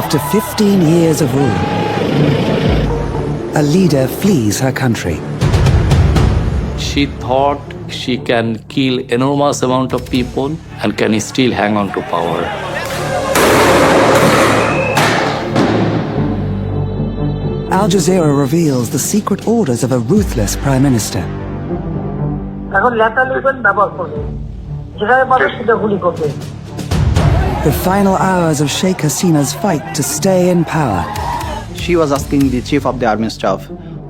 After 15 years of rule, a leader flees her country. She thought she can kill enormous amount of people and can still hang on to power. Al Jazeera reveals the secret orders of a ruthless prime minister. The final hours of Sheikh Hasina's fight to stay in power. She was asking the chief of the army staff,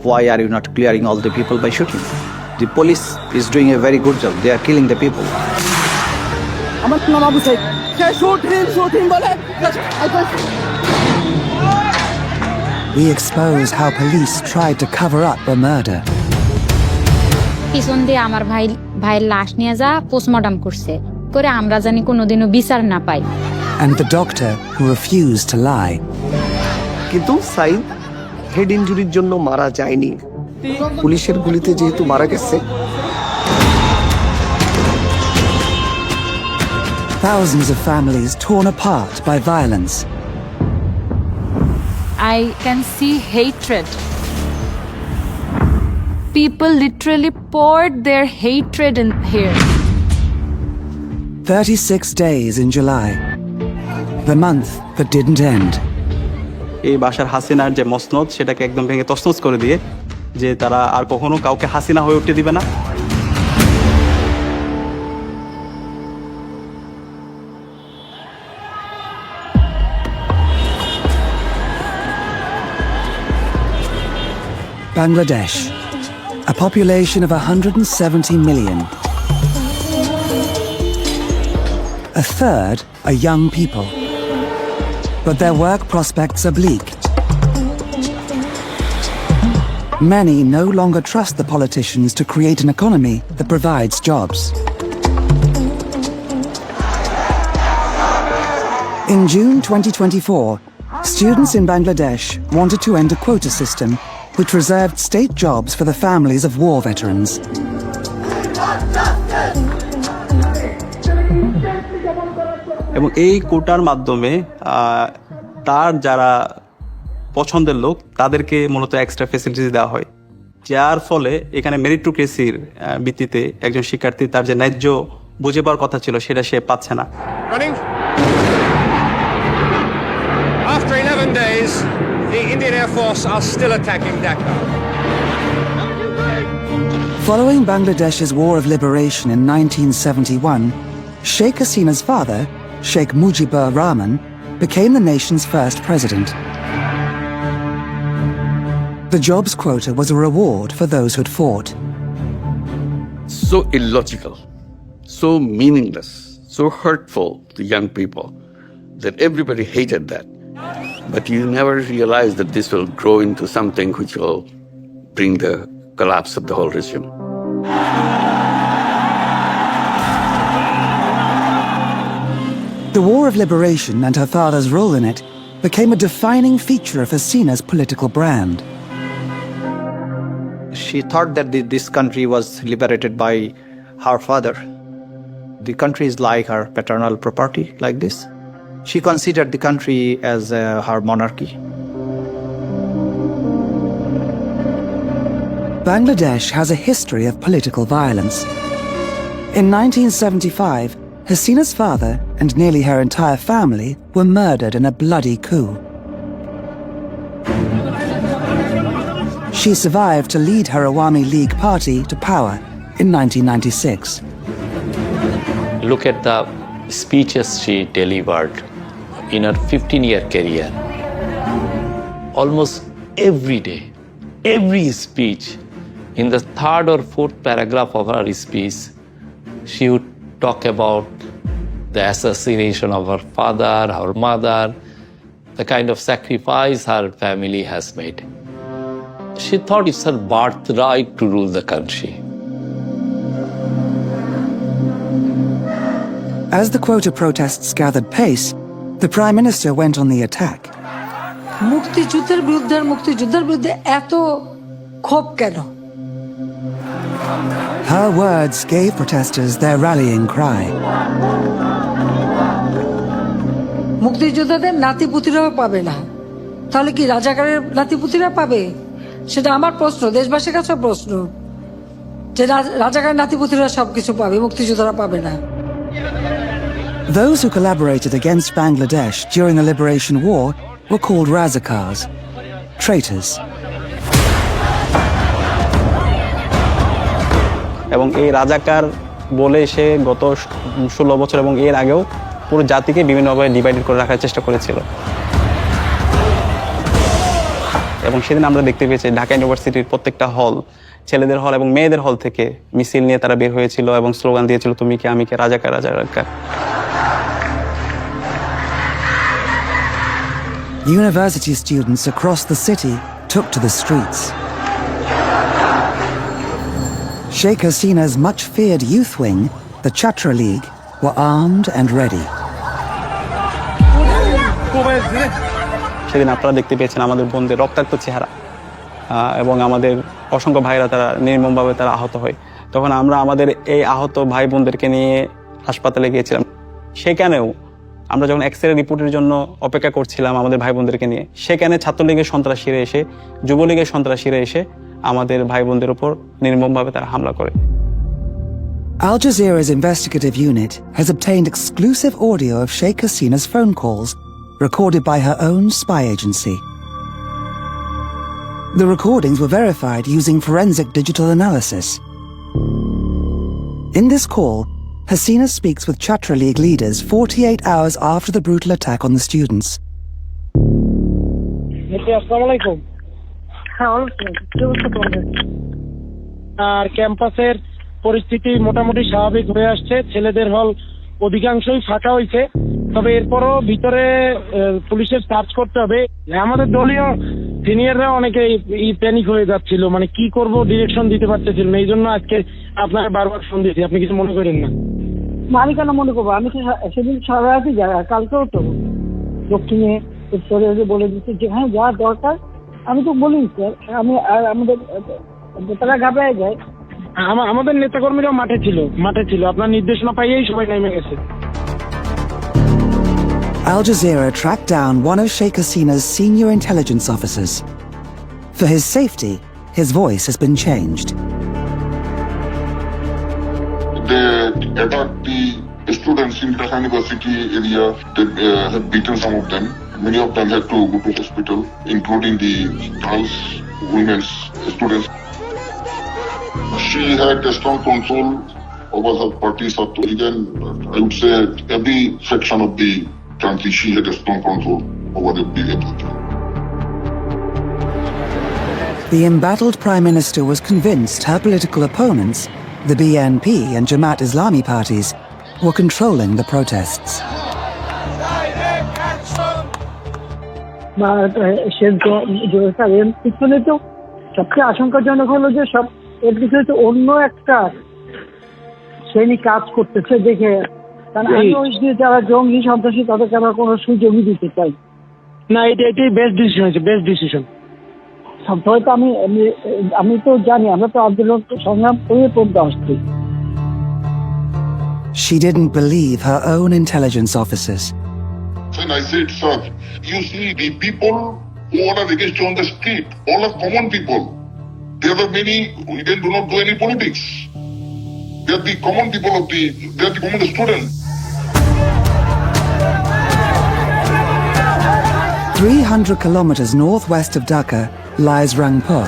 why are you not clearing all the people by shooting? The police is doing a very good job. They are killing the people. We expose how police tried to cover up a murder. পিছন দিয়ে আমার ভাইয়ের লাশ নিয়ে যা post-mortem করছে করে আমরা জানি কোনোদিনও বিচার না পাই। And the doctor who refused to lie. কিন্তু সাইদ হেড ইনজুরির জন্য মারা যায়নি, পুলিশের গুলিতে যেহেতু মারা গেছে। Thousands of families torn apart by violence. I can see hatred. People literally poured their hatred in here. 36 days in July, the month that didn't end. এই বাশার হাসিনার যে মসনদ সেটাকে একদম ভেঙে তছনছ করে দিয়ে যে তারা আর কখনো কাউকে হাসিনা হয়ে উঠতে দিবে না। Bangladesh, a population of 170 million. A third are young people, but their work prospects are bleak. Many no longer trust the politicians to create an economy that provides jobs. In June 2024, students in Bangladesh wanted to end a quota system which reserved state jobs for the families of war veterans. এবং এই কোটার মাধ্যমে তার যারা পছন্দের লোক তাদেরকে মূলত এক্সট্রা ফ্যাসিলিটিস দেওয়া হয়, যার ফলে এখানে মেরিটোক্রেসির ভিত্তিতে একজন শিক্ষার্থী তার যে ন্যায্য বুঝে পাওয়ার কথা ছিল সেটা সে পাচ্ছে না। After 11 days, the Indian Air Force are still attacking Dhaka. Following Bangladesh's War of Liberation in 1971, Sheikh Hasina's father, Sheikh Mujibur Rahman, became the nation's first president. The jobs quota was a reward for those who'd fought. So illogical, so meaningless, so hurtful to young people that everybody hated that. But you never realize that this will grow into something which will bring the collapse of the whole regime. The War of Liberation and her father's role in it became a defining feature of Hasina's political brand. She thought that this country was liberated by her father. The country is like her paternal property, like this. She considered the country as her monarchy. Bangladesh has a history of political violence. In 1975, Hasina's father and nearly her entire family were murdered in a bloody coup. She survived to lead her Awami League party to power in 1996. Look at the speeches she delivered in her 15-year career. Almost every day, every speech, in the third or fourth paragraph of her speech, she would talk about the assassination of her father, her mother, the kind of sacrifice her family has made. She thought it's her birthright to rule the country. As the quota protests gathered pace, the Prime Minister went on the attack. মুক্তিযুদ্ধের বিরুদ্ধে এত ক্ষোভ কেন? Her words gave protesters their rallying cry. মুক্তিযোদ্ধাদের নাতিপুতিরাও পাবে না, তাহলে কি রাজাকারের নাতিপুতিরা পাবে? সেটা আমার প্রশ্ন, দেশবাসীর কাছে প্রশ্ন, যে রাজাকারের নাতিপুতিরা সবকিছু পাবে, মুক্তিযোদ্ধারা পাবে না। Those who collaborated against Bangladesh during the Liberation War were called Razakars, traitors. এবং এই রাজাকার বলে সে গত 16 বছর এবং এর আগেও পুরো জাতিকে বিভিন্নভাবে ডিভাইডেড করে রাখার চেষ্টা করেছিল। এবং সেদিন আমরা দেখতে পেয়েছি ঢাকা ইউনিভার্সিটির প্রত্যেকটা হল, ছেলেদের হল এবং মেয়েদের হল থেকে মিছিল নিয়ে তারা বের হয়েছিল এবং স্লোগান দিয়েছিল, তুমি কে আমি কে, রাজাকার রাজাকার। University students across the city took to the streets. Sheikh Hasina's much-feared youth wing, the Chhatra League, were armed and ready. সেদিন আপনারা দেখতে পেয়েছেন আমাদের বোনদের রক্তাক্ত চেহারা এবং আমাদের অসংখ্য ভাইরা তারা নির্মমভাবে তারা আহত হয়। তখন আমরা আমাদের এই আহত ভাই বোনদেরকে নিয়ে হাসপাতালে গিয়েছিলাম। সেখানেও আমরা যখন এক্স-রে রিপোর্টের জন্য অপেক্ষা করছিলাম আমাদের ভাই বোনদেরকে নিয়ে, সেখানে ছাত্রলীগের সন্ত্রাসীরা এসে, যুবলীগের সন্ত্রাসীরা এসে আমাদের ভাই বোনদের উপর নির্মমভাবে তারা হামলা করে। Al Jazeera's investigative unit has obtained exclusive audio of Sheikh Hasina's phone calls, recorded by her own spy agency. The recordings were verified using forensic digital analysis. In this call, Hasina speaks with Chhatra League leaders 48 hours after the brutal attack on the students. আর ক্যাম্পাসের পরিস্থিতি মোটামুটি স্বাভাবিক হয়ে আসছে, ছেলেদের হল অধিকাংশই ফাঁকা হয়েছে, তবে এরপরও ভিতরে পুলিশের সার্চ করতে হবে। আমাদের দলীয় সিনিয়ররা অনেকে প্যানিক হয়ে যাচ্ছিল, মানে কি করব ডিরেকশন দিতে পারতেছিল না, এই জন্য আজকে আপনাকে বারবার ফোন দিয়েছি, আপনি কিছু মনে করেন না। আমি কেন মনে করবো, আমি তো সেদিন সারা রাতই যাই, কালকেও তো দক্ষিণে উত্তরে বলে দিচ্ছি যে হ্যাঁ যা দরকার, আমি তো বলি স্যার, আমি আর আমাদের তারা ঘাবড়ায় যায়। আমাদের নেতাকর্মীরাও মাঠে ছিল, আপনার নির্দেশনা পাইয়েই সবাই নেমে গেছে। Al Jazeera tracked down one of Sheikh Hasina's senior intelligence officers. For his safety, his voice has been changed. They attacked the students in Dhaka University area. They have beaten some of them. Many of them had to go to hospital, including the girls, women's students. She had a strong control over her party. Again, I would say every section of the country, she had a strong control over everything. The embattled Prime Minister was convinced her political opponents, the BNP and Jamaat Islami parties, were controlling the protests. সবচেয়ে আশঙ্কাজনক হলো যে সব এর পিছনে তো অন্য একটা শ্রেণী কাজ করতেছে দেখে, কারণ আমি ওই যে যারা জঙ্গি সন্ত্রাসী তাদেরকে আমরা কোনো সুযোগই দিতে চাই না। এটাই বেস্ট ডিসিশন হয়েছে, বেস্ট ডিসিশন। হয়তো আমি তো জানি, আমরা তো আন্দোলন সংগ্রাম করে পড়তে আসছি। She didn't believe her own intelligence officers. When I said, sir, you see the people who are against you on the street, all are common people. There are many who do not do any politics. They are the common people they are the common students. 300 kilometers northwest of Dhaka lies Rangpur.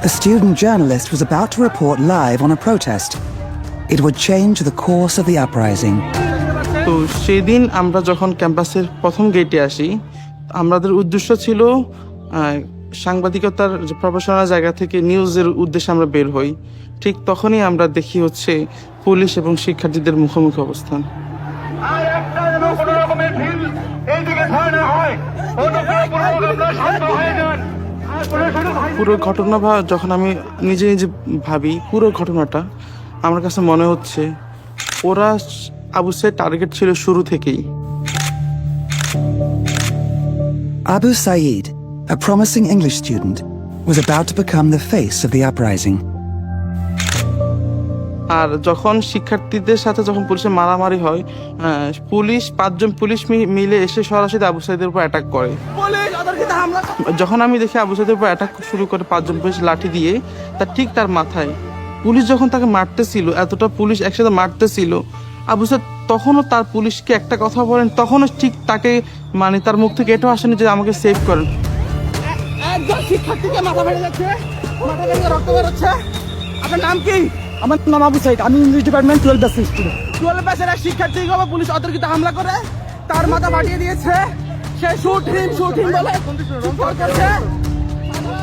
A student journalist was about to report live on a protest. It would change the course of the uprising. তো সেদিন আমরা যখন ক্যাম্পাসের প্রথম গেটে আসি, আমাদের উদ্দেশ্য ছিল সাংবাদিকতার যে প্রফেশনাল জায়গা থেকে নিউজের উদ্দেশ্যে আমরা বের হই। ঠিক তখনই আমরা দেখি হচ্ছে পুলিশ এবং শিক্ষার্থীদের মুখোমুখি অবস্থান। পুরো ঘটনা যখন আমি নিজে ভাবি, পুরো ঘটনাটা আমার কাছে মনে হচ্ছে ওরা আবু সাইদ টার্গেট ছিল শুরু থেকেই। Abu Saeed, a promising English student, was about to become the face of the uprising. আর যখন শিক্ষার্থীদের সাথে যখন পুলিশের মারামারি হয়, পুলিশ 5 জন পুলিশ মিলে এসে সরাসরি আবু সাইদের উপর অ্যাটাক করে। যখন আমি দেখি আবু সাইদের উপর অ্যাটাক শুরু করে 5 জন পুলিশ লাঠি দিয়ে, তার মাথায় পুলিশ যখন তাকে মারতেছিল, এতটা পুলিশ একসাথে মারতেছিল, আবু সাইদ তখনও তার পুলিশকে একটা কথা বলেন, তখনও ঠিক তাকে মানে তার মুখ থেকে এটাও আসেনি যে আমাকে সেভ করেন। একজন শিক্ষার্থীকে মাথা ফেটে যাচ্ছে, মাথা ফেটে রক্ত বেরোচ্ছে। আপনার নাম কি? আমার নাম আবু সাইদ, আমি ইংলিশ ডিপার্টমেন্ট 12 ব্যাচ স্টুডেন্ট। 12 ব্যাচের এক শিক্ষার্থীকে আবার পুলিশ অতর্কিত হামলা করে তার মাথা ফাটিয়ে দিয়েছে। সে শুট হিম বলে চিৎকার করছে।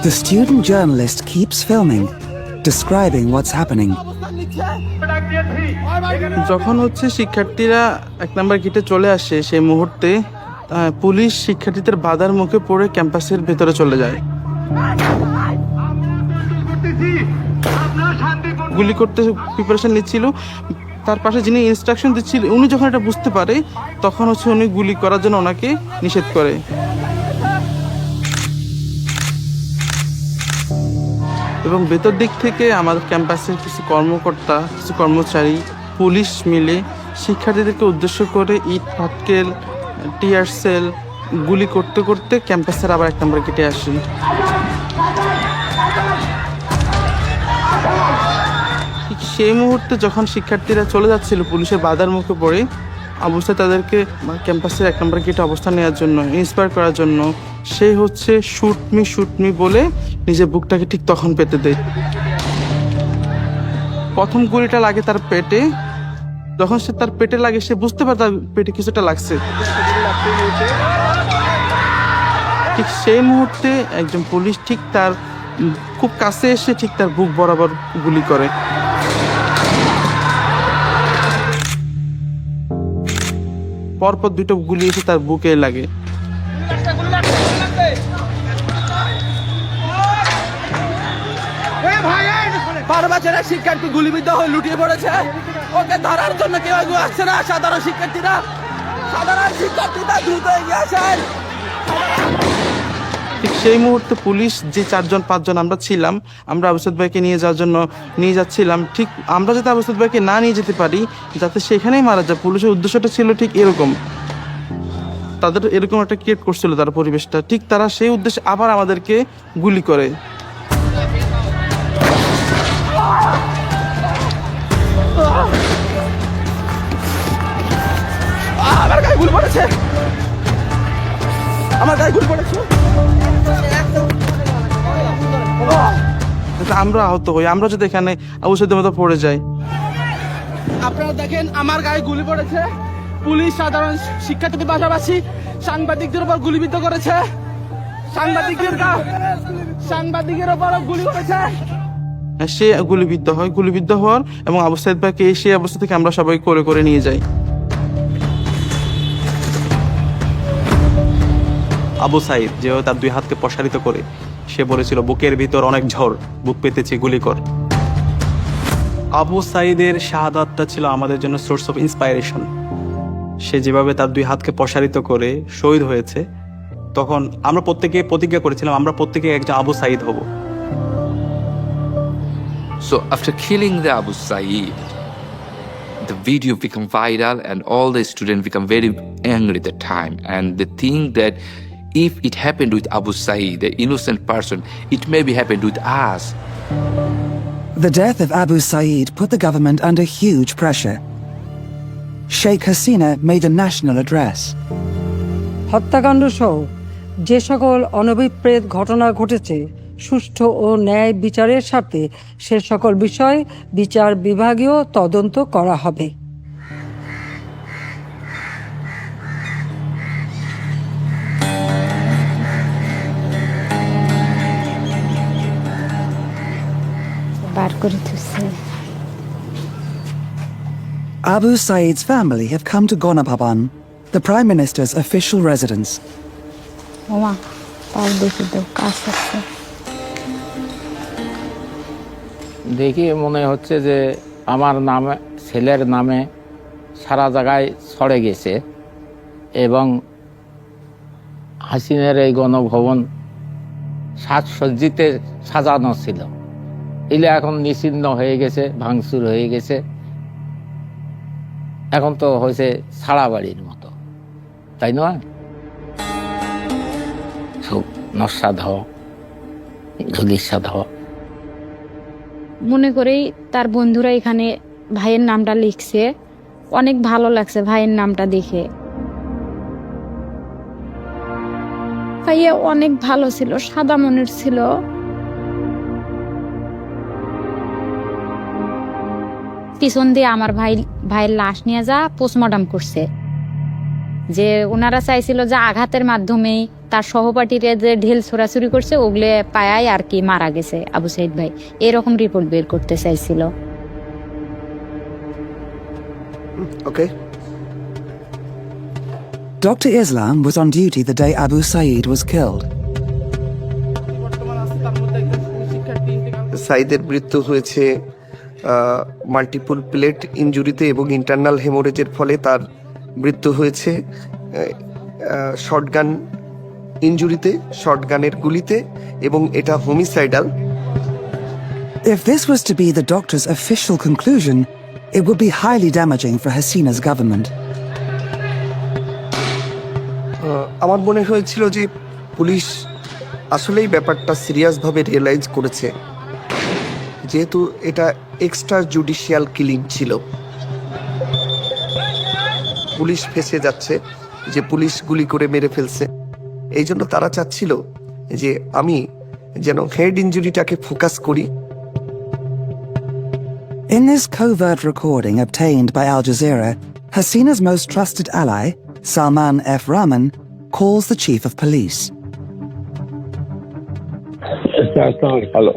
The student journalist keeps filming, describing what's happening. যখন শিক্ষার্থীরা 1 নম্বর গেটে চলে আসে, সেই মুহূর্তে পুলিশ শিক্ষার্থীদের বাধার মুখে পড়ে ক্যাম্পাসের ভেতরে চলে যায়। গুলি করতে প্রিপারেশন নিচ্ছিল, তার পাশে যিনি ইনস্ট্রাকশন দিচ্ছিল উনি যখন এটা বুঝতে পারে, তখন উনি গুলি করার জন্য ওনাকে নিষেধ করে। এবং ভেতর দিক থেকে আমাদের ক্যাম্পাসের কিছু কর্মকর্তা, কিছু কর্মচারী, পুলিশ মিলে শিক্ষার্থীদেরকে উদ্দেশ্য করে ইট পাটকেল, টিয়ার সেল গুলি করতে করতে ক্যাম্পাসের আবার 1 নম্বর গেটে আসে। ঠিক সেই মুহূর্তে যখন শিক্ষার্থীরা চলে যাচ্ছিল পুলিশের বাধার মুখে পড়ে, আবু সাইদ তাদেরকে ক্যাম্পাসের 1 নম্বর গেটে অবস্থান নেওয়ার জন্য, ইন্সপায়ার করার জন্য সে শুট মি বলে নিজের বুকটাকে ঠিক তখন পেতে দেয়। প্রথম গুলিটা লাগে তার পেটে। যখন সে তার পেটে লাগে, সে বুঝতে পারে তার পেটে কিছুটা লাগছে। ঠিক সেই মুহূর্তে একজন পুলিশ ঠিক তার খুব কাছে এসে ঠিক তার বুক বরাবর গুলি করে। পরপর 2টো গুলি এসে তার বুকে লাগে। বারবাজারের শিক্ষার্থী গুলিবিদ্ধ হয়ে লুটিয়ে পড়েছে, ওকে ধরার জন্য কেউ এগিয়ে আসছে না। সাধারণ শিক্ষার্থীরা দ্রুত এগিয়ে আসেন। ঠিক সেই মুহূর্তে পুলিশ যে 4 জন 5 জন আমরা ছিলাম, আমরা আবু সাইদ ভাইকে নিয়ে যাওয়ার জন্য নিয়ে যাচ্ছিলাম। ঠিক আমরা যাতে আবু সাইদ ভাইকে না নিয়ে যেতে পারি, যাতে সেখানেই মারা যায়, পুলিশের উদ্দেশ্যটা ছিল ঠিক এরকম। তাদের এরকম একটা ক্রিয়েট করছিল তার পরিবেশটা। ঠিক তারা সেই উদ্দেশ্যে আবার আমাদেরকে গুলি করে। আমার গায়ে গুলি পড়েছে, আমার গায়ে গুলি পড়েছে। আমরা আহত হই, আমরা যদি এখানে আবু সাইদের মতো পড়ে যাই। আপনারা দেখেন আমার গায়ে গুলি পড়েছে। পুলিশ সাধারণ শিক্ষার্থীদের পাশাপাশি সাংবাদিকদের উপর গুলিবিদ্ধ করেছে। সাংবাদিকের উপর গুলি করেছে। সে গুলিবিদ্ধ হওয়ার এবং আবু সাইদ ভাইকে সেই অবস্থা থেকে আমরা সবাই করে নিয়ে যাই। আবু সাইদ যে তার 2 হাতকে প্রসারিত করে সে বলেছিল, বুকের ভিতর অনেক ঝড়, বুক পেতেছি, গুলি কর। আবু সাইদের শাহাদাতটা ছিল আমাদের জন্য সোর্স অফ ইন্সপায়ারেশন। সে যেভাবে তার 2 হাতকে প্রসারিত করে শহীদ হয়েছে, তখন আমরা প্রত্যেকে প্রতিজ্ঞা করেছিলাম আমরা প্রত্যেকে একজন আবু সাইদ হব। So after killing the Abu Saeed, the video became viral and all the students become very angry at the time, and they think that if it happened with Abu Saeed, the innocent person, it maybe happened with us. The death of Abu Saeed put the government under huge pressure. Sheikh Hasina made a national address. হত্যাকাণ্ড সহ যে সকল অনভিপ্রেত ঘটনা ঘটেছে, সুষ্ঠু ও ন্যায় বিচারের স্বার্থে সে সকল বিষয় বিচার বিভাগীয় তদন্ত করা হবে। Abu Saeed's family have come to Gonabhaban, the Prime Minister's official residence. দেখি মনে হচ্ছে যে আমার নামে, ছেলের নামে সারা জায়গায় ছড়ে গেছে এবং হাসিনের এই গণভবন সাজসজ্জিতে সাজানো ছিল এলে এখন নিশ্চিহ্ন হয়ে গেছে, ভাঙচুর হয়ে গেছে, এখন তো হয়েছে ছাড়া বাড়ির মতো, তাই নয়? সব নস্বাদ হওয়া, ধুলিস্বাদ হওয়া। মনে করেই তার বন্ধুরা এখানে ভাইয়ের নামটা লিখছে, অনেক ভালো লাগছে ভাইয়ের নামটা দেখে। ভাইয়া অনেক ভালো ছিল, সাদা মনের ছিল। পিছন দিয়ে আমার ভাইয়ের লাশ নিয়ে যা পোস্টমর্টম করছে। যে ওনারা চাইছিল যে আঘাতের মাধ্যমেই তার সহপাঠীরা যে ঢিল ছোড়াছুরি করছে ওগুলো পায়ায় আর কি মারা গেছে আবু সাইদ ভাই, এরকম রিপোর্ট বের করতে চাইছিল। Okay. Dr. Islam was on duty the day Abu Saeed was killed. সাইদের মৃত্যু হয়েছে মাল্টিপল প্লেট ইনজুরিতে এবং ইন্টারনাল হেমোরেজের ফলে তার মৃত্যু হয়েছে শর্টগান ইনজুরিতে, শর্টগানের গুলিতে, এবং এটা homicidal. If this was to be the doctor's official conclusion, it would be highly damaging for Hasina's government. আমার মনে হয়েছিল যে পুলিশ আসলেই ব্যাপারটা সিরিয়াসভাবে রিয়েলাইজ করেছে, যেহেতু এটা এক্সট্রা জুডিশিয়াল কিলিং ছিল। পুলিশ ফেঁসে যাচ্ছে যে পুলিশ গুলি করে মেরে ফেলছে, এই জন্য তারা চাচ্ছিল যে আমি যেন হেড ইনজুরিটাকে ফোকাস করি। In this covert recording obtained by Al Jazeera, Hasina's most trusted ally, Salman F. Rahman, calls the chief of police. Hello,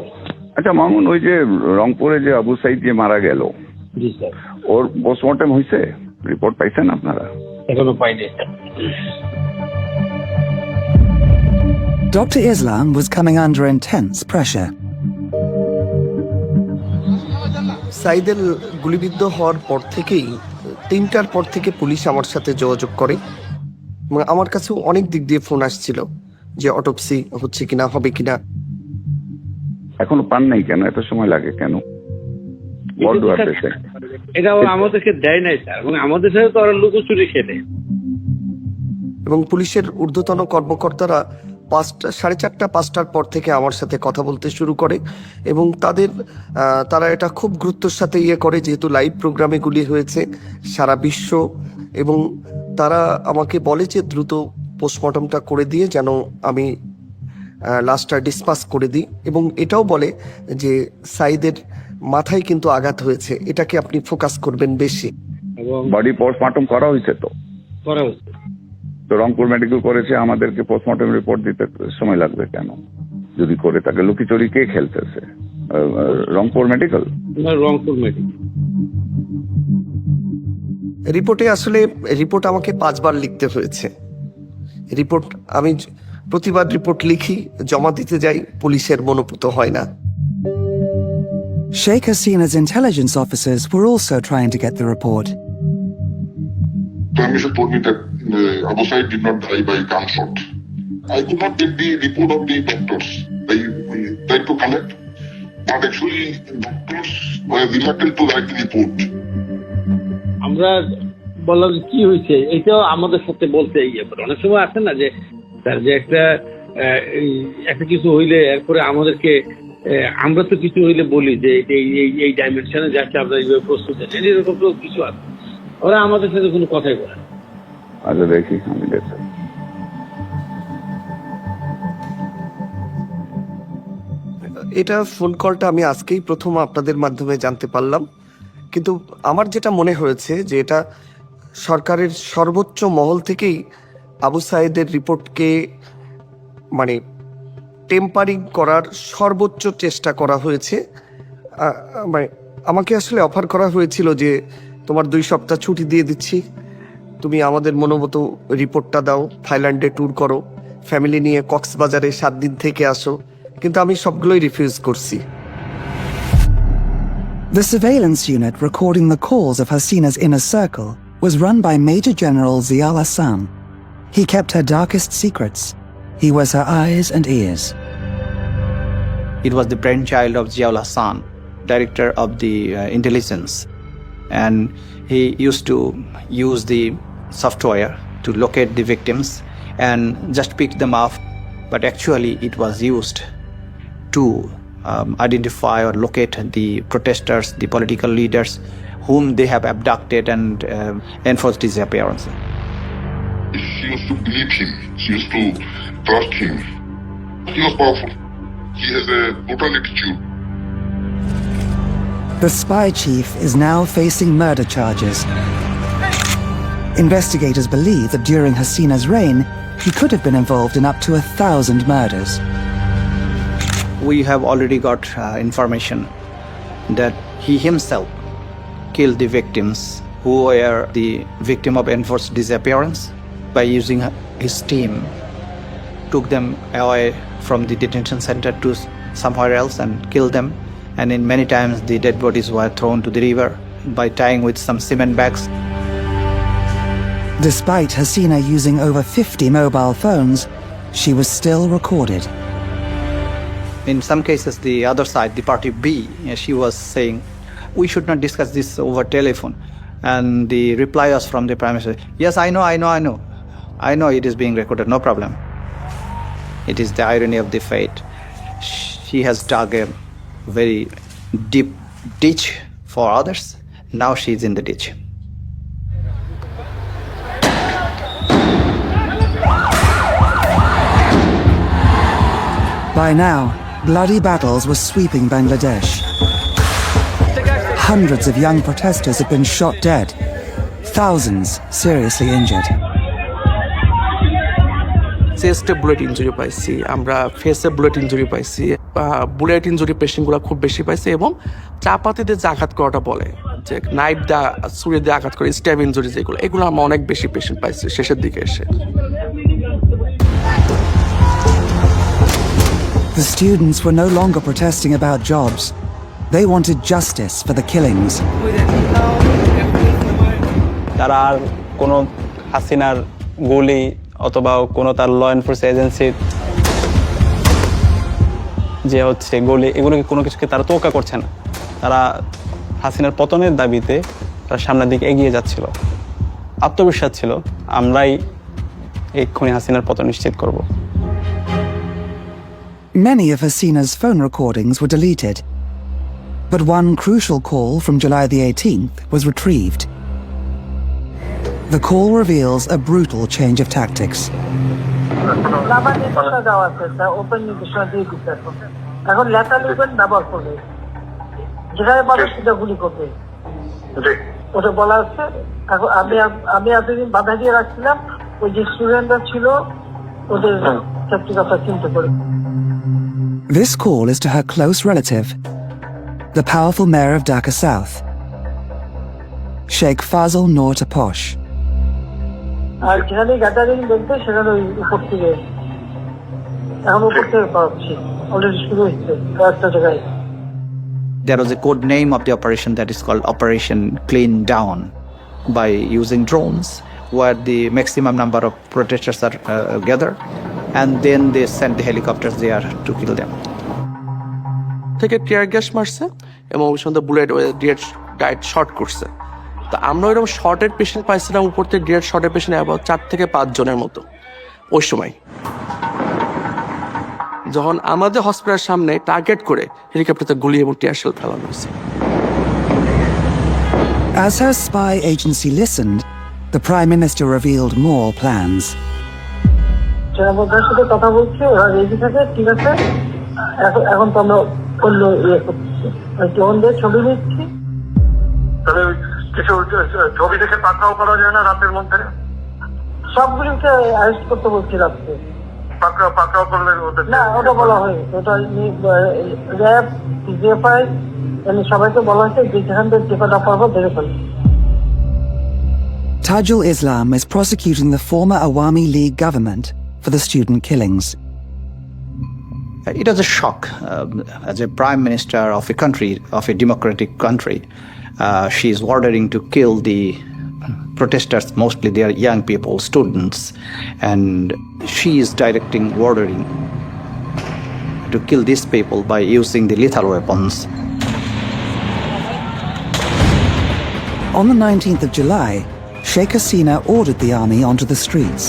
আচ্ছা মামুন, ওই যে রংপুরে যে আবু সাইদ যে মারা গেল, জি স্যার, ওর পোস্টমর্টম হয়েছে? রিপোর্ট পাইছেন আপনারা? এখনো পাইনি। Dr. Islam was coming under intense pressure. সাইদের গুলিবিদ্ধ হওয়ার পর থেকেই 3টার পর থেকে পুলিশ আমার সাথে যোগাযোগ করে এবং আমার কাছেও অনেক দিক দিয়ে ফোন আসছিল যে অটোপসি হচ্ছে কিনা, হবে কিনা। এখনো পান নাই কেন? এত সময় লাগে কেন? এটা আমাদেরকে দেয় নাই স্যার, এবং আমাদের সাথে তো ওরা লুকোচুরি খেলে। এবং পুলিশের ঊর্ধ্বতন কর্মকর্তারা 4:30 5টার পর থেকে আমার সাথে কথা বলতে শুরু করে এবং তারা এটা খুব গুরুত্বের সাথে করে, যেহেতু লাইভ প্রোগ্রামে গুলি হয়েছে সারা বিশ্ব, এবং তারা আমাকে বলে যে দ্রুত পোস্টমর্টমটা করে দিয়ে যেন আমি লাশটা ডিসপাস করে দিই, এবং এটাও বলে যে সাইদের মাথায় কিন্তু আঘাত হয়েছে, এটাকে আপনি ফোকাস করবেন বেশি। বডি পোস্টমর্টম করা হয়েছে? তো করা হয়েছে। তো রংপুর মেডিকেল করেছে, আমাদেরকে পোস্টমর্টম রিপোর্ট দিতে সময় লাগবে কেন? যদি করে তাকে লুকিচুরি কে খেলতেছে? রংপুর মেডিকেল? রংপুর মেডিকেল। রিপোর্টে আসলে রিপোর্ট আমাকে 5 বার লিখতে হয়েছে। রিপোর্ট আমি প্রতিবার রিপোর্ট লিখি, জমা দিতে যাই, পুলিশের মনোপুত হয় না। Sheikh Hasina's intelligence officers were also trying to get the report. Prime Minister told me that Abu Said did not die by gunshot. I could not get the report of the doctors. They tried to collect, but actually doctors were reluctant to write the report. আমরা বললাম কি হয়েছে, এটাও আমাদের সাথে বলতে অনেক সময় আছে না যে স্যার যে একটা কিছু হইলে এরপরে আমাদেরকে, আমরা তো কিছু হইলে বলি যে এই ডাইমেনশনে যাচ্ছে, আমরা এইভাবে প্রস্তুত আছি, এরকম তো কিছু আছে, ওরা আমাদের সাথে কোনো কথাই বলে। আচ্ছা দেখি, আমি দেখি। এটা ফোন কলটা আমি আজকেই প্রথম আপনাদের মাধ্যমে জানতে পারলাম, কিন্তু আমার যেটা মনে হয়েছে যে এটা সরকারের সর্বোচ্চ মহল থেকেই আবু সাইদের রিপোর্টকে মানে টেম্পারিং করার সর্বোচ্চ চেষ্টা করা হয়েছে। মানে আমাকে আসলে অফার করা হয়েছিল যে তোমার 2 সপ্তাহ ছুটি দিয়ে দিচ্ছি, তুমি আমাদের মনোমতো রিপোর্টটা দাও, থাইল্যান্ডে ট্যুর করো, ফ্যামিলি নিয়ে কক্সবাজারে 7 দিন থেকে আসো, কিন্তু আমি সবগুলোই রিফিউজ করছি। The surveillance unit recording the calls of Hasina's inner circle was run by Major General Zial Hassan. He kept her darkest secrets. He was her eyes and ears. It was the brainchild of Ziaul Hassan, director of the intelligence. And he used to use the software to locate the victims and just pick them up. But actually it was used to identify or locate the protesters, the political leaders whom they have abducted and enforced disappearance. She used to believe him. She used to trust him. He was powerful. He has a total attitude. The spy chief is now facing murder charges. Investigators believe that during Hasina's reign, he could have been involved in up to 1,000 murders. We have already got information that he himself killed the victims who were the victim of enforced disappearance by using his team, took them away from the detention center to somewhere else and killed them. And in many times the dead bodies were thrown to the river by tying with some cement bags. Despite Hasina using over 50 mobile phones, she was still recorded. In some cases, the other side, the party B, she was saying, we should not discuss this over telephone. And the reply was from the Prime Minister, yes, I know. I know it is being recorded, no problem. It is the irony of the fate. She has dug a very deep ditch for others. Now she is in the ditch. By now, bloody battles were sweeping Bangladesh. Hundreds of young protesters have been shot dead, thousands seriously injured. চেস্টে bullet injury পাইছি, আমরা ফেসে bullet injury পাইছি, bullet injury পেশেন্টগুলো খুব বেশি পাইছে এবং চাপাতি দিয়ে যে আঘাত করাটা বলে যে নাইফ দিয়ে ছুরি দিয়ে আঘাত করে স্ট্যাব ইঞ্জুরি যেগুলো, এগুলো আমরা অনেক বেশি পেশেন্ট পাইছি শেষের দিকে এসে। The students were no longer protesting about jobs. They wanted justice for the killings. তারা আর কোনো হাসিনার গুলি অথবা কোনো তার ল এনফোর্সমেন্ট এজেন্সির যে হচ্ছে গুলি, এগুলোকে কোনো কিছুকে তারা তোয়াক্কা করছে না। তারা হাসিনার পতনের দাবিতে তারা সামনের দিকে এগিয়ে যাচ্ছিল, আত্মবিশ্বাস ছিল আমরাই এক্ষুনি হাসিনার পতন নিশ্চিত করব। Many of Hasina's phone recordings were deleted, but one crucial call from July the 18th was retrieved. The call reveals a brutal change of tactics. এখন লেখা লিখবেন ব্যবহার করবে, যেখানে পাবে সেটা গুলি করবে, ওটা বলা হচ্ছে। এখন আমি এতদিন বাধা দিয়ে রাখছিলাম, ওই যে স্টুডেন্টরা ছিল ওদের সত্যি কথা চিন্তা করে। This call is to her close relative, the powerful mayor of Dhaka South, Sheikh Fazl Noor Taposh. আর যেখানে গ্যাদারিং দেখবে সেখানে ওই উপর থেকে, এখন উপর থেকে পাচ্ছি অলরেডি শুরু হচ্ছে কয়েকটা জায়গায়। There was a code name of the operation that is called Operation Clean Down, by using drones where the maximum number of protesters are gathered, and then they send the helicopters there to kill them. থেকে tear gas মারছে এবং ওই সঙ্গে bullet direct short করছে। তো আমরা ওইরকম শর্টের patient পাইছিলাম উপর থেকে ডিরেক্ট শর্টের পেশেন্ট অ্যাবাউট 4 থেকে 5 জনের মতো ওই সময়, যখন আমাদের হসপিটালের সামনে টার্গেট করে হেলিকপ্টারে গুলি এবং টিয়ার শেল ফেলানো হয়েছে। As her spy agency listened, the Prime Minister revealed more plans. সেনাপ্রধানের সাথে কথা বলছি, ওরা রেডি থাকে, ঠিক আছে। এখন তো আমরা অন্য ইয়ে করছি, ড্রোনদের ছবি নিচ্ছি। তবে কিছু ছবি দেখে পাকড়াও করা যায় না রাতের মধ্যে? সবগুলিকে অ্যারেস্ট করতে বলছি রাত্রে। পাকড়াও করলে না, ওটা বলা হয়, ওটা র্যাব, জিএফআই সবাইকে বলা হয়েছে যে যেখান থেকে যে কটা পারবো দেখে ফেলবে। Tajul Islam is prosecuting the former Awami League government for the student killings. It was a shock as a prime minister of a country, of a democratic country. She is ordering to kill the protesters, mostly they are young people, students, and she is ordering to kill these people by using the lethal weapons. On the 19th of July, Sheikh Hasina ordered the army onto the streets.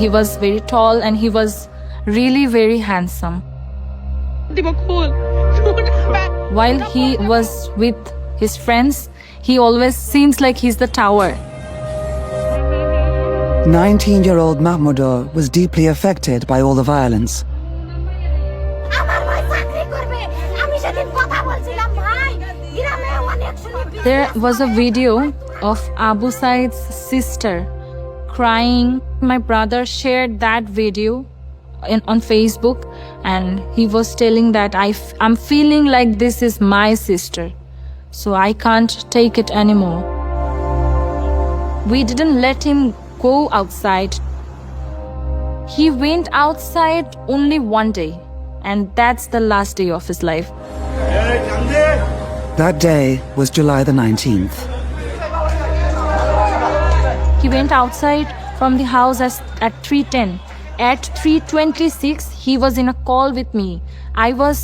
He was very tall and he was really very handsome. While he was with his friends, he always seems like he's the tower. 19-year-old Mahmoudou was deeply affected by all the violence. There was a video of Abu Said's sister crying. My brother shared that video on Facebook, and he was telling that I'm feeling like this is my sister, so I can't take it anymore. We didn't let him go outside. He went outside only one day, and that's the last day of his life. That day was July the 19th. He went outside from the house at 3:10. At 3:26, he was in a call with me. I was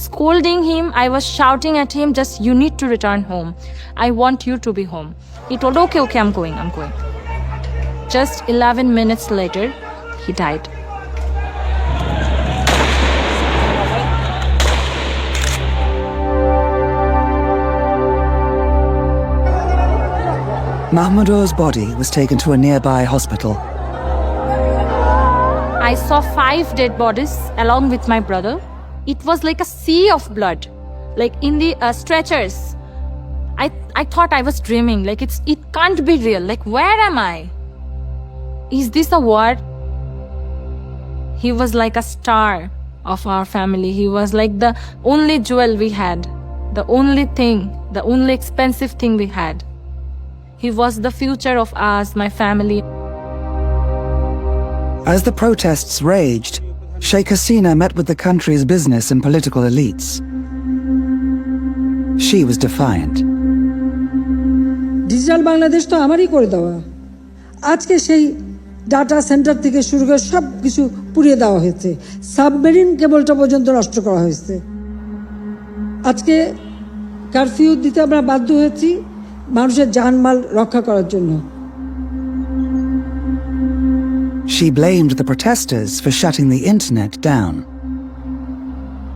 scolding him. I was shouting at him, just you need to return home. I want you to be home. He told, okay, I'm going. Just 11 minutes later, he died. Mahmoudou's body was taken to a nearby hospital. I saw 5 dead bodies along with my brother. It was like a sea of blood, like in the stretchers. I thought I was dreaming, like it can't be real. Like, where am I? Is this a war? He was like a star of our family. He was like the only jewel we had, the only thing, the only expensive thing we had. He was the future of us, my family. As the protests raged, Sheikh Hasina met with the country's business and political elites. She was defiant. Digital Bangladesh তো আমারই করে দেওয়া। আজকে সেই data centre থেকে শুরু করে সব কিছু পুড়িয়ে দেওয়া হয়েছে, সাবমেরিন কেবলটা পর্যন্ত নষ্ট করা হয়েছে। আজকে কারফিউ দিতে আমরা বাধ্য হয়েছি মানুষের জানমাল রক্ষা করার জন্য। She blamed the protesters for shutting the internet down.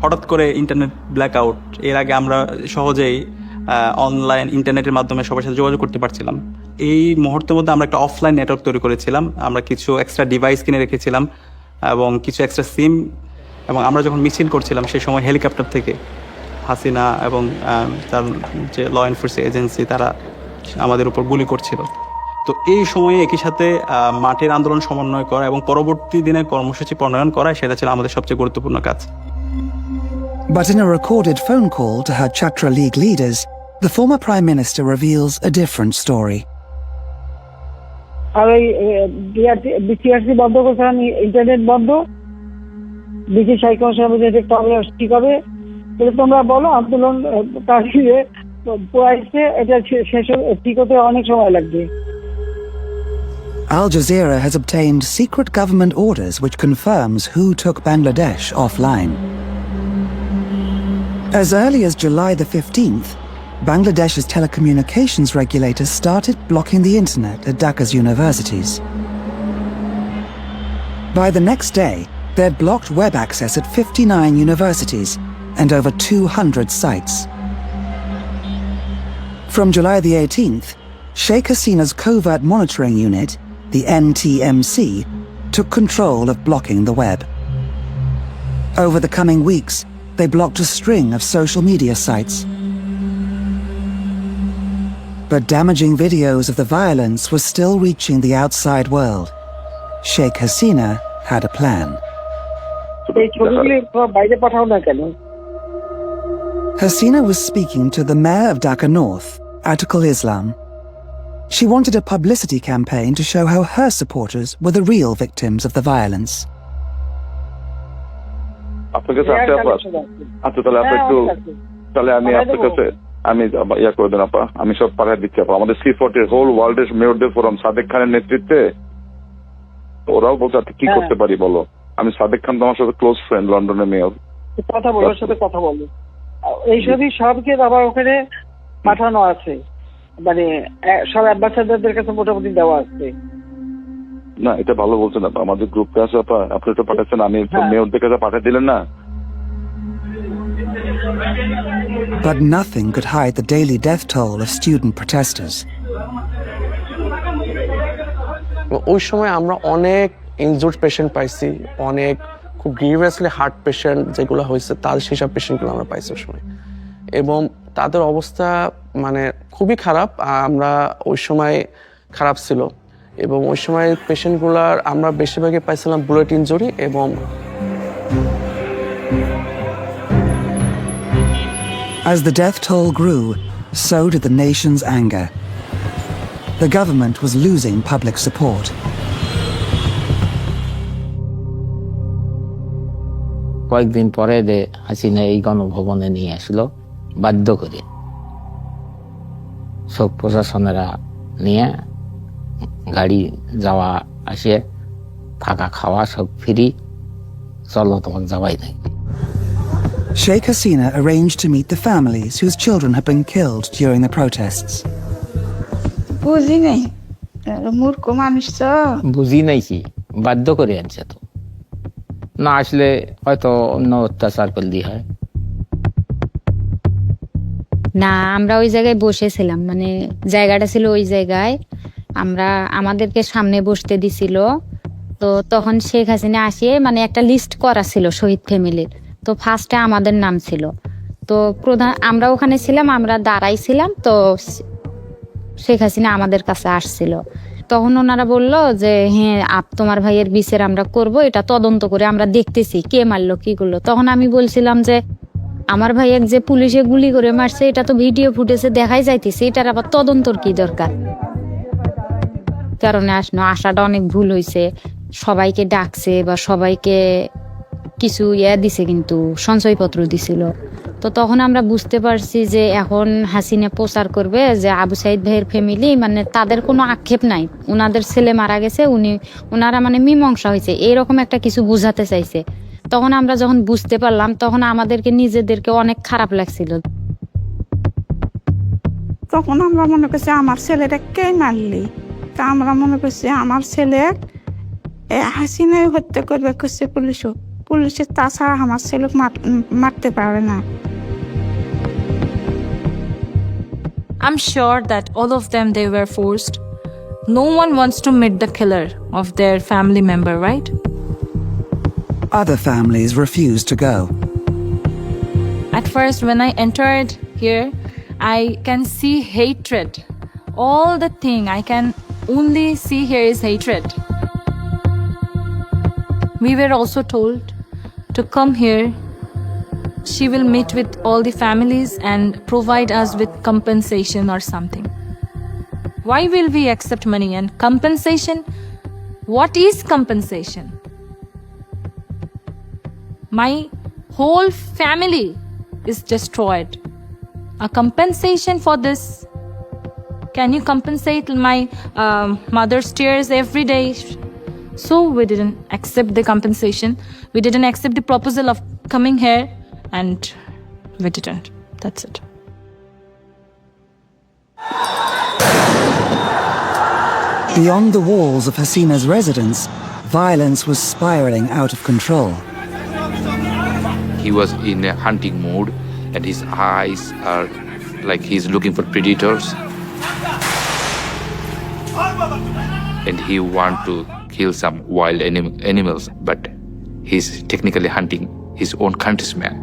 হঠাৎ করে ইন্টারনেট ব্ল্যাকআউট, এর আগে আমরা সহজেই অনলাইন ইন্টারনেটের মাধ্যমে সবার সাথে যোগাযোগ করতে পারছিলাম। এই মুহূর্তের মধ্যে আমরা একটা অফলাইন নেটওয়ার্ক তৈরি করেছিলাম। আমরা কিছু এক্সট্রা ডিভাইস কিনে রেখেছিলাম এবং কিছু এক্সট্রা সিম, এবং আমরা যখন মিছিল করছিলাম সেই সময় হেলিকপ্টার থেকে হাসিনা এবং তার যে ল এনফোর্সমেন্ট এজেন্সি তারা আমাদের উপর গুলি করছিল। তো এই সময়ে একই সাথে মাঠের আন্দোলন সমন্বয় করা এবং পরবর্তী দিনে কর্মসূচি প্রণয়ন করা, সেটা ছিল আমাদের সবচেয়ে গুরুত্বপূর্ণ কাজ। But in a recorded phone call to her Chatra League leaders, the former Prime Minister reveals a different story. আর ওই বিসিআরসি বন্ধ করছে, আমি ইন্টারনেট বন্ধ, ব্রিটিশ হাইকমিশন ঠিক হবে, তোমরা বলো আন্দোলন কাশিয়ে পোয়াইছে, এটা শেষ ঠিক হতে অনেক সময় লাগবে। Al Jazeera has obtained secret government orders which confirms who took Bangladesh offline. As early as July the 15th, Bangladesh's telecommunications regulators started blocking the internet at Dhaka's universities. By the next day, they'd blocked web access at 59 universities and over 200 sites. From July the 18th, Sheikh Hasina's covert monitoring unit, the NTMC, took control of blocking the web. Over the coming weeks, they blocked a string of social media sites. But damaging videos of the violence were still reaching the outside world. Sheikh Hasina had a plan. Hasina was speaking to the mayor of Dhaka North, Atikul Islam. She wanted a publicity campaign to show how her supporters were the real victims of the violence. আপনার কাছে আসতে আপা, আচ্ছা তাহলে আপনি একটু, তাহলে আমি আপনার কাছে আমি ইয়া করে দেন আপা, আমি সব পাঠিয়ে দিচ্ছি আপা। আমাদের C40 হোল ওয়ার্ল্ডের মেয়রদের ফোরাম সাদেক খানের নেতৃত্বে ওরাও বলছে কি হ্যাঁ। করতে পারি বলো। আমি সাদেক খান তো আমার সাথে ক্লোজ ফ্রেন্ড, লন্ডনের মেয়র। কথা বলো, ওর সাথে কথা বলো। এইসবই সবকে আবার ওখানে পাঠানো আছে, মানে সব অ্যাম্বাসাডারদের কাছে মোটামুটি দেওয়া আছে। না এটা ভালো বলছেন আপা, আমাদের গ্রুপে আছে আপা, আপনি তো পাঠাচ্ছেন, আমি তো হ্যাঁ। মেয়রদের কাছে পাঠিয়ে দিলেন না। But nothing could hide the daily death toll of student protesters. ওই সময় আমরা অনেক ইনজুর্ড পেশেন্ট পাইছি, অনেক খুব গ্রিভিয়াসলি হার্ট পেশেন্ট যেগুলো হয়েছে তার সেসব পেশেন্টগুলো আমরা পাইছি ওই সময়, এবং তাদের অবস্থা মানে খুবই খারাপ। আমরা ওই সময় খারাপ ছিল, এবং ওই সময় পেশেন্টগুলার আমরা বেশিরভাগই পাইছিলাম বুলেট ইনজুরি। এবং As the death toll grew, so did the nation's anger. The government was losing public support. কয়েকদিন পরে যে হাসিনা এই গণভবনে নিয়ে আসলো বাধ্য করে, সব প্রশাসনেরা নিয়ে গাড়ি যাওয়া আসে, থাকা খাওয়া সব ফ্রি, চলো তোমার যাওয়াই নাই। Sheikh Hasina arranged to meet the families whose children had been killed during the protests. বুঝি নাই, মূর্খ মানুষ তো। বুঝি নাই কি, বাধ্য করে আনছে তো, না আসলে হয়তো অন্য অত্যাচার করলি হয়। না, আমরা ওই জায়গায় বসেছিলাম, মানে জায়গাটা ছিল ওই জায়গায়, আমাদেরকে সামনে বসতে দিছিল। তো তখন শেখ হাসিনা আসিয়ে মানে একটা লিস্ট করা ছিল শহীদ ফ্যামিলির, তো ফার্স্টে আমাদের নাম ছিল। তো আমরা ওখানে ছিলাম, আমরা দাঁড়াইছিলাম, তো শেখ হাসিনা আমাদের কাছে আসছিল। তখন ওনারা বললো যে হ্যাঁ তোমার ভাইয়ের বিচার আমরা করব, এটা তদন্ত করে আমরা দেখতেছি কে মারলো কি করলো। তখন আমি বলছিলাম যে আমার ভাইয়ের যে পুলিশে গুলি করে মারছে এটা তো ভিডিও ফুটেজে দেখাই যাইতেছে, এটার আবার তদন্তর কি দরকার। কারণে আসাটা অনেক ভুল হয়েছে, সবাইকে ডাকছে বা সবাইকে কিছু দিছে, কিন্তু সঞ্চয়পত্র দিছিল। তো তখন আমরা বুঝতে পারছি যে এখন হাসিনা প্রচার করবে যে আবু সাইদ ভাইয়ের ফ্যামিলি মানে তাদের কোনো আক্ষেপ নাই, ওনাদের ছেলে মারা গেছে, ওনারা মানে মীমাংসা হয়েছে, এইরকম একটা কিছু বুঝাতে চাইছে। তখন আমরা যখন বুঝতে পারলাম তখন আমাদেরকে নিজেদেরকে অনেক খারাপ লাগছিল। তখন আমরা মনে করছি আমার ছেলেটা কে মারলি, তা আমরা মনে করছি আমার ছেলে হাসিনাই হত্যা করবে করছে পুলিশের, তাছাড়া আমার ছেলে মারতে পারে না। I'm sure that all of them, they were forced. No one wants to meet the killer of their family member, right? Other families refused to go. At first, when I entered here, I can see hatred. All the thing I can only see here is hatred. We were also told to come here. She will meet with all the families and provide us with compensation or something. Why will we accept money and compensation? What is compensation? My whole family is destroyed. A compensation for this? Can you compensate my mother's tears every day? So we didn't accept the compensation. We didn't accept the proposal of coming here, and we didn't. That's it. Beyond the walls of Hasina's residence, violence was spiraling out of control. He was in a hunting mood and his eyes are like he's looking for predators. And he want to kill some wild animals, but he's technically hunting his own countrymen.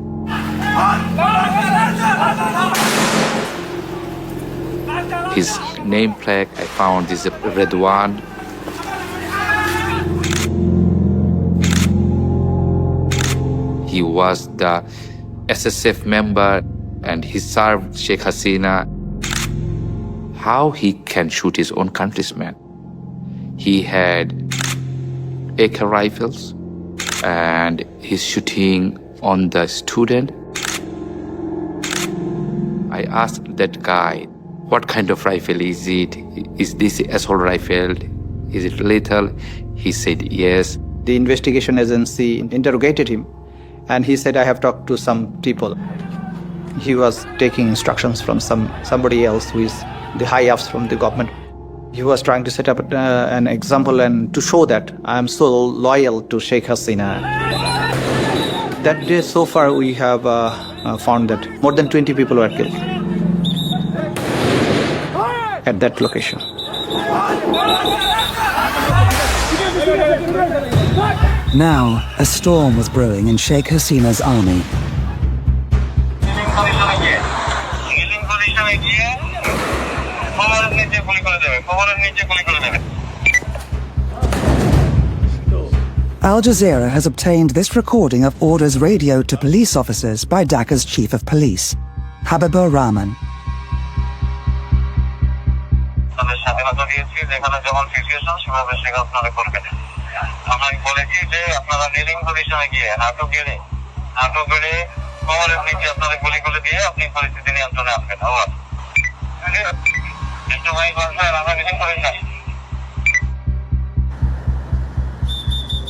His name plaque I found is a red one. He was the SSF member and he served Sheikh Hasina. How he can shoot his own countrymen? He had AK rifles and he's shooting on the student. I asked that guy, what kind of rifle is it? Is this assault rifle? Is it lethal? He said yes. The investigation agency interrogated him, and he said, I have talked to some people. He was taking instructions from somebody else who is the high-ups from the government. He was trying to set up an example and to show that I am so loyal to Sheikh Hasina. That day, so far, we have found that more than 20 people were killed at that location. Now, a storm was brewing in Sheikh Hasina's army. Al Jazeera has obtained this recording of orders radioed to police officers by Dhaka's chief of police, Habibur Rahman.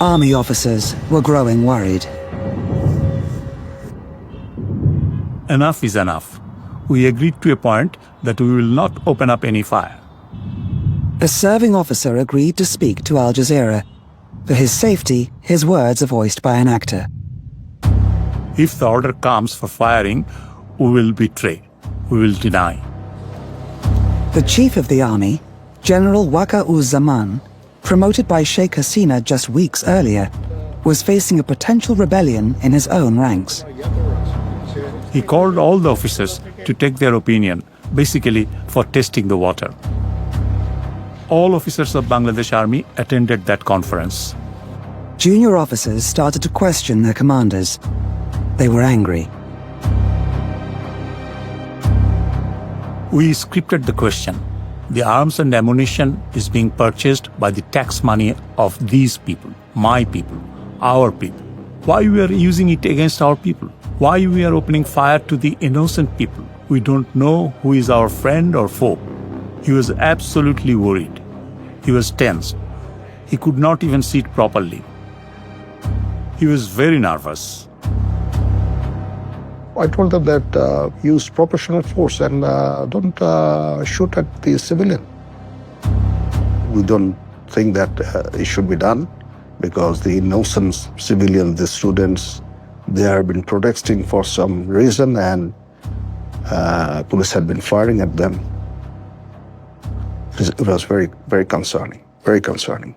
Army officers were growing worried. Enough is enough. We agreed to a point that we will not open up any fire. A serving officer agreed to speak to Al Jazeera. For his safety, his words are voiced by an actor. If the order comes for firing, we will betray. We will deny. The chief of the army, General Waka-uz-Zaman, promoted by Sheikh Hasina just weeks earlier, was facing a potential rebellion in his own ranks. He called all the officers to take their opinion, basically for testing the water. All officers of Bangladesh Army attended that conference. Junior officers started to question their commanders. They were angry. We scripted the question. The arms and ammunition is being purchased by the tax money of these people, my people, our people. Why we are using it against our people? Why we are opening fire to the innocent people? We don't know who is our friend or foe. He was absolutely worried. He was tense. He could not even sit properly. He was very nervous. I told them that use proportional force and don't shoot at the civilian. We don't think that it should be done because the innocent civilians, the students, they have been protesting for some reason and police had been firing at them. It was very, very concerning, very concerning.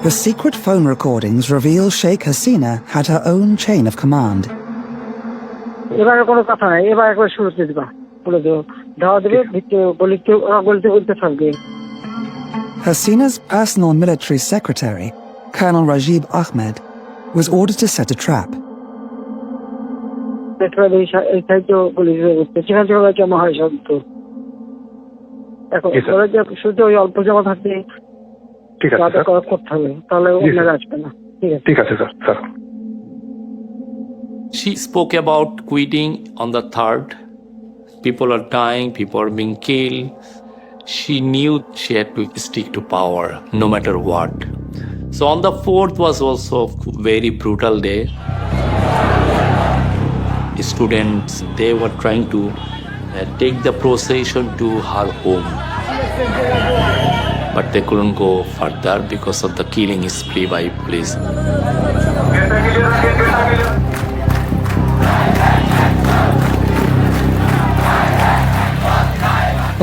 The secret phone recordings reveal Sheikh Hasina had her own chain of command. এবারে কোনো কথা নাই, এবার একবার শুরুতে দিবা, বলে দিও, ধাওয়া দেবে, ভিতরে বলতে থাকবে। Hasina's personal military secretary, Colonel Rajib Ahmed, was ordered to set a trap. এই সাইডে পুলিশ যেখান থেকে জমা হয় সব তো এখন ওরা যে শুধু ওই অল্প জমা থাকবে করতে হবে, তাহলে ওনারা আসবে না। ঠিক আছে sir. She spoke about quitting on the 3rd. People are dying, people are being killed. She knew she had to stick to power, no matter what. So on the 4th was also a very brutal day. Students, they were trying to take the procession to her home. But they couldn't go further because of the killing spree by police.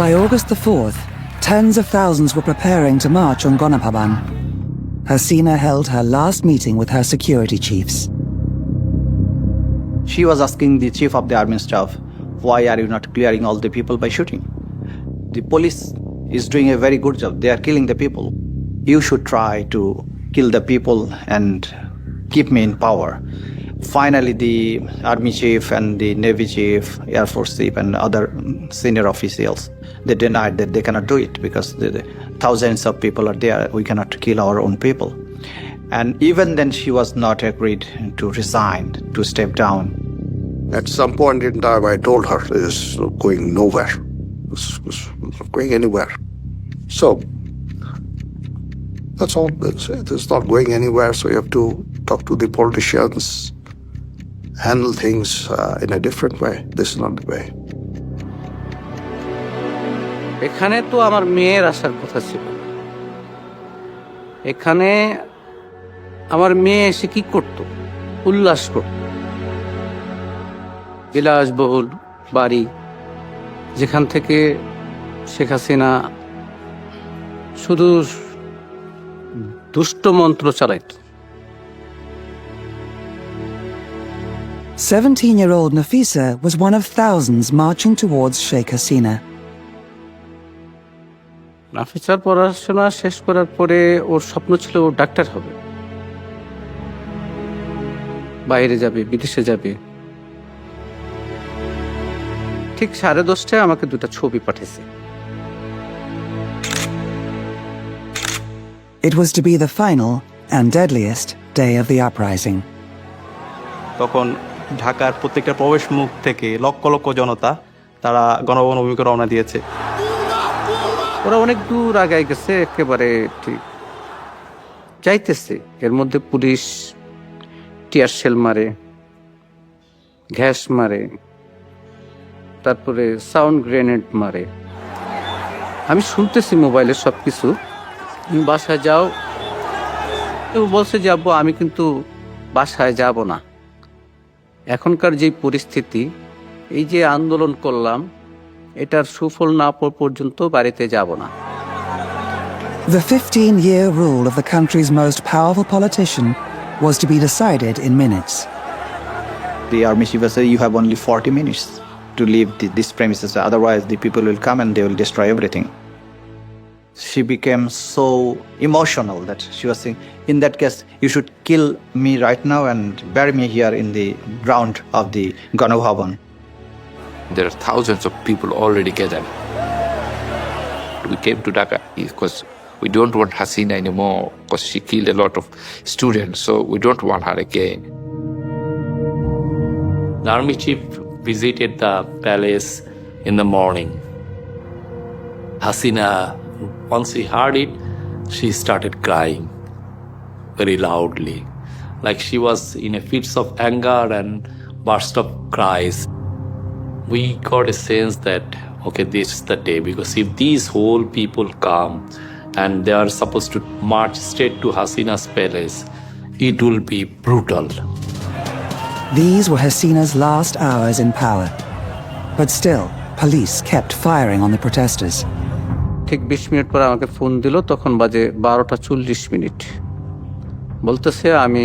By August the 4th, tens of thousands were preparing to march on Gonaphaban. Hasina held her last meeting with her security chiefs. She was asking the chief of the army staff, why are you not clearing all the people by shooting? The police is doing a very good job. They are killing the people. You should try to kill the people and keep me in power. Finally, the army chief and the navy chief, air force chief and other senior officials, they denied that they cannot do it because the thousands of people are there. We cannot kill our own people. And even then she was not agreed to resign, to step down. At some point in time, I told her it's going nowhere. It's not going anywhere. So that's all. It is not going anywhere. So you have to talk to the politicians, handle things in a different way. This is not the way. এখানে তো আমার মেয়ের আসার কথা ছিল। এখানে আমার মেয়ে এসে কি করত? উল্লাস করত। বিলাসবহুল বাড়ি, যেখান থেকে শেখ হাসিনা শুধু দুষ্ট মন্ত্র চালাইত। 17-year-old Nafisa was one of thousands marching towards Sheikh Hasina. নাফিসার পড়াশোনা শেষ করার পরে ওর স্বপ্ন ছিল ও ডাক্তার হবে, বাইরে যাবে, বিদেশে যাবে। ঠিক 10:30টায় আমাকে 2টা ছবি পাঠিয়েছে। It was to be the final and deadliest day of the uprising. তখন ঢাকার প্রত্যেকটা প্রবেশ মুখ থেকে লক্ষ লক্ষ জনতা তারা গণভবন অভিমুখে রওনা দিয়েছে। ওরা অনেক দূর আগায় গেছে, একেবারে ঠিক যাইতেছে। এর মধ্যে পুলিশ টিয়ার শেল মারে, গ্যাস মারে, তারপরে সাউন্ড গ্রেনেড মারে। আমি শুনতেছি মোবাইলে সবকিছু। তুমি বাসায় যাও। ও বলছে যে আব্বু আমি কিন্তু বাসায় যাব না। এখনকার যে পরিস্থিতি, এই যে আন্দোলন করলাম, এটার সুফল না পাওয়া পর্যন্ত বাড়িতে যাব না। The 15-year rule of the country's most powerful politician was to be decided in minutes. The army chief said you have only 40 minutes to leave this premises, otherwise the people will come and they will destroy everything. She became so emotional that she was saying, in that case, you should kill me right now and bury me here in the ground of the Ganabhavan. There are thousands of people already gathered. We came to Dhaka because we don't want Hasina anymore because she killed a lot of students, so we don't want her again. The army chief visited the palace in the morning. Hasina, once she heard it, she started crying very loudly, like she was in a fits of anger and burst of cries. We got a sense that, okay, this is the day, because if these whole people come and they are supposed to march straight to Hasina's palace, it will be brutal. These were Hasina's last hours in power. But still, police kept firing on the protesters. ঠিক 20 minute পর আমাকে phone দিল, তখন বাজে 12:40। বলতেছে আমি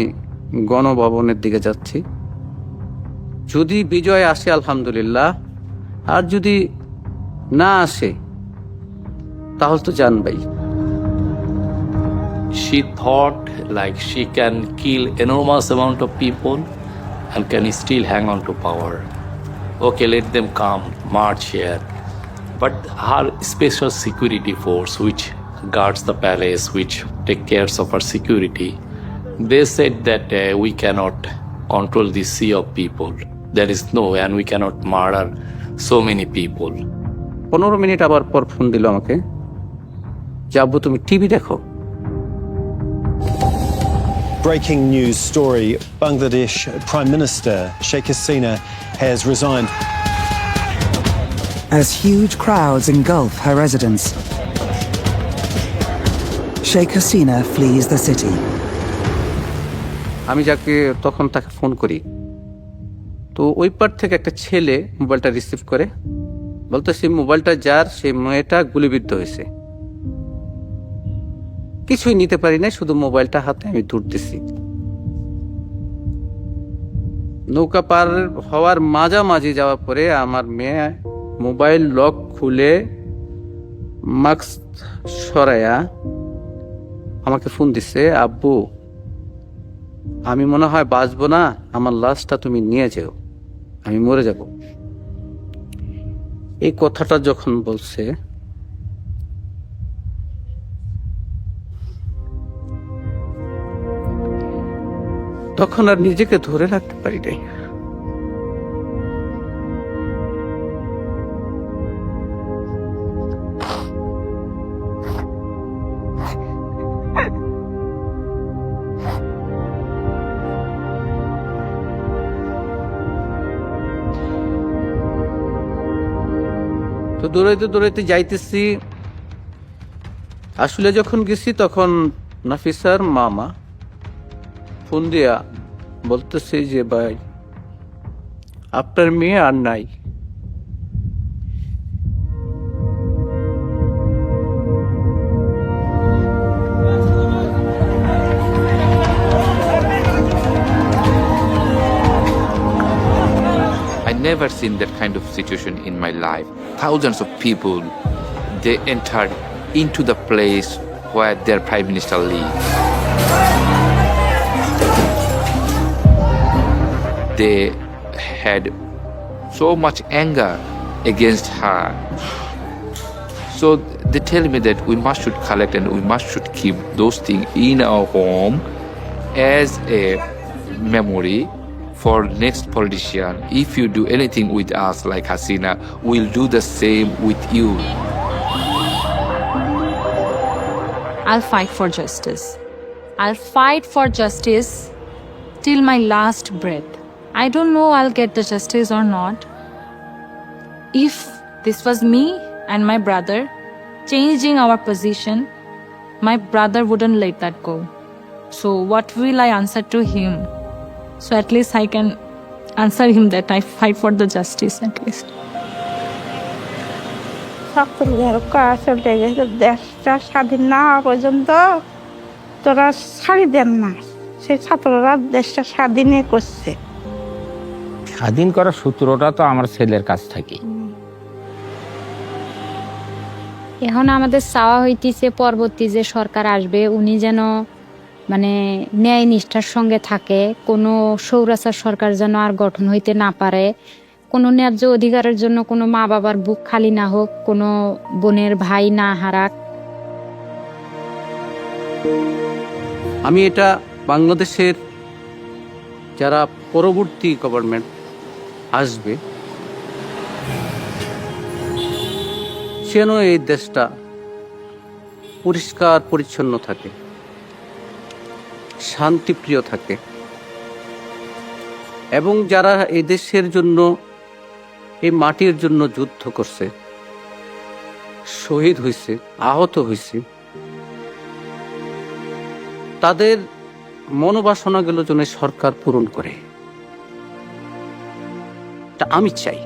গণভবনের দিকে যাচ্ছি, যদি বিজয় আসে আলহামদুলিল্লাহ, আর যদি না আসে তাহলে তো জানবাই। She thought like she can kill enormous amount of people and can still hang on to power. Okay, let them come, march here. But her special security force, which guards the palace, which take care of our security, they said that we cannot control this sea of people. There is no way, and we cannot murder so many people. 15 minute আবার পর phone দিল আমাকে, যে আব্বু তুমি TV দেখো। Breaking news story, Bangladesh Prime Minister Sheikh Hasina has resigned. As huge crowds engulf her residence, Sheikh Hasina flees the city. আমি যাকে তখন তাকে ফোন করি, তো ওই পার থেকে একটা ছেলে মোবাইলটা রিসিভ করে, বলতেছে মোবাইলটা যার, সেই মেয়েটা গুলিবিদ্ধ হয়েছে। কিছুই নিতে পারি না, শুধু মোবাইলটা হাতে আমি দৌড়তেছি। নৌকা পার হওয়ার মাঝামাঝি যাওয়ার পরে আমার মেয়ে মোবাইল লক খুলে মাস্ক সরাইয়া আমাকে ফোন দিছে, আব্বু আমি মনে হয় বাঁচবো না, আমার লাশটা তুমি নিয়ে যাও, আমি মরে যাব। এই কথাটা যখন বলছে, তখন আর নিজেকে ধরে রাখতে পারি নাই। তো দৌড়াইতে দৌড়াইতে যাইতেছি, আসলে যখন গেছি তখন নাফিসার মামা ফোন দিয়া বলতেছে যে ভাই আপনার মেয়ে আর নাই। Never seen that kind of situation in my life. Thousands of people, they entered into the place where their prime minister lives. They had so much anger against her. So they tell me that we must should collect and we must should keep those things in our home as a memory for next politician. If you do anything with us like Hasina, we'll do the same with you. I'll fight for justice. I'll fight for justice till my last breath. I don't know I'll get the justice or not. If this was me and my brother changing our position, my brother wouldn't let that go. So what will I answer to him? So at least I can answer him that I fight for the justice at least. দেশটা স্বাধীন না হওয়া পর্যন্ত তোরা ছাড়ি দেন না, সেই ছাত্ররা দেশটা স্বাধীনই করছে। স্বাধীন করার সূত্রটা তো আমার ছেলের কাছ থেকে। এখন আমাদের চাওয়া হইতেছে পরবর্তী যে সরকার আসবে উনি যেন মানে ন্যায় নিষ্ঠার সঙ্গে থাকে, কোনো স্বৈরাচার সরকার যেন আর গঠন হইতে না পারে, কোনো ন্যায্য অধিকারের জন্য কোনো মা বাবার বুক খালি না হোক, কোনো বোনের ভাই না হারাক। আমি এটা বাংলাদেশের যারা পরবর্তী গভর্নমেন্ট আসবে যেন এই দেশটা পরিষ্কার পরিচ্ছন্ন থাকে, শান্তিপ্রিয় থাকে, এবং যারা এই দেশের জন্য এই মাটির জন্য যুদ্ধ করছে, শহীদ হয়েছে, আহত হয়েছে, তাদের মনোবাসনাগুলো যেন সরকার পূরণ করে, তা আমি চাই।